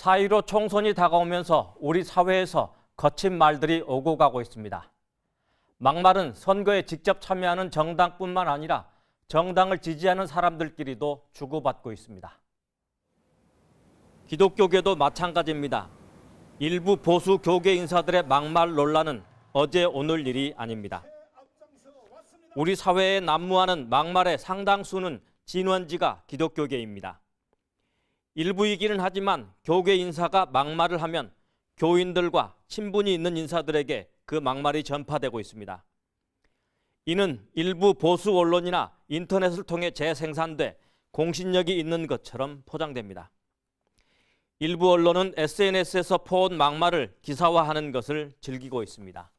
4.15 총선이 다가오면서 우리 사회에서 거친 말들이 오고 가고 있습니다. 막말은 선거에 직접 참여하는 정당뿐만 아니라 정당을 지지하는 사람들끼리도 주고받고 있습니다. 기독교계도 마찬가지입니다. 일부 보수 교계 인사들의 막말 논란은 어제 오늘 일이 아닙니다. 우리 사회에 난무하는 막말의 상당수는 진원지가 기독교계입니다. 일부이기는 하지만 교계 인사가 막말을 하면 교인들과 친분이 있는 인사들에게 그 막말이 전파되고 있습니다. 이는 일부 보수 언론이나 인터넷을 통해 재생산돼 공신력이 있는 것처럼 포장됩니다. 일부 언론은 SNS에서 퍼온 막말을 기사화하는 것을 즐기고 있습니다.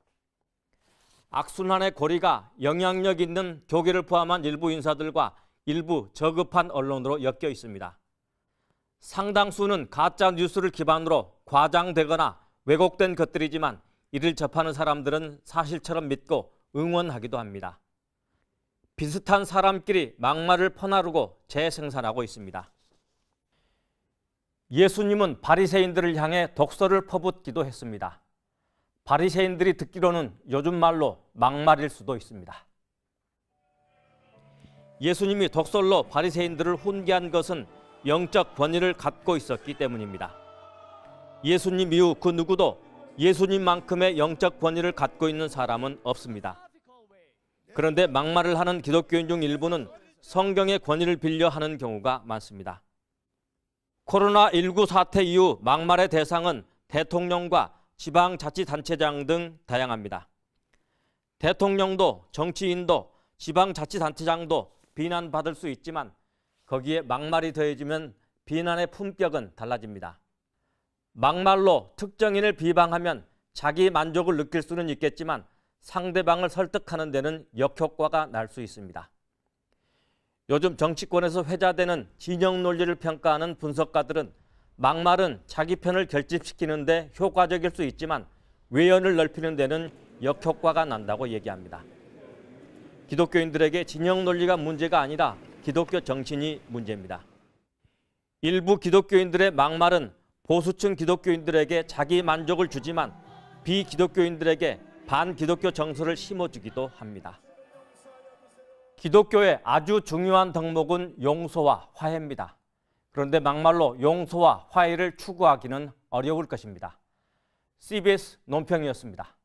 악순환의 고리가 영향력 있는 교계를 포함한 일부 인사들과 일부 저급한 언론으로 엮여 있습니다. 상당수는 가짜 뉴스를 기반으로 과장되거나 왜곡된 것들이지만 이를 접하는 사람들은 사실처럼 믿고 응원하기도 합니다. 비슷한 사람끼리 막말을 퍼나르고 재생산하고 있습니다. 예수님은 바리새인들을 향해 독설을 퍼붓기도 했습니다. 바리새인들이 듣기로는 요즘 말로 막말일 수도 있습니다. 예수님이 독설로 바리새인들을 훈계한 것은 영적 권위를 갖고 있었기 때문입니다. 예수님 이후 그 누구도 예수님만큼의 영적 권위를 갖고 있는 사람은 없습니다. 그런데 막말을 하는 기독교인 중 일부는 성경의 권위를 빌려 하는 경우가 많습니다. 코로나19 사태 이후 막말의 대상은 대통령과 지방자치단체장 등 다양합니다. 대통령도 정치인도 지방자치단체장도 비난받을 수 있지만 거기에 막말이 더해지면 비난의 품격은 달라집니다. 막말로 특정인을 비방하면 자기 만족을 느낄 수는 있겠지만 상대방을 설득하는 데는 역효과가 날 수 있습니다. 요즘 정치권에서 회자되는 진영 논리를 평가하는 분석가들은 막말은 자기 편을 결집시키는 데 효과적일 수 있지만 외연을 넓히는 데는 역효과가 난다고 얘기합니다. 기독교인들에게 진영 논리가 문제가 아니라 기독교 정신이 문제입니다. 일부 기독교인들의 막말은 보수층 기독교인들에게 자기 만족을 주지만 비기독교인들에게 반기독교 정서를 심어주기도 합니다. 기독교의 아주 중요한 덕목은 용서와 화해입니다. 그런데 막말로 용서와 화해를 추구하기는 어려울 것입니다. CBS 논평이었습니다.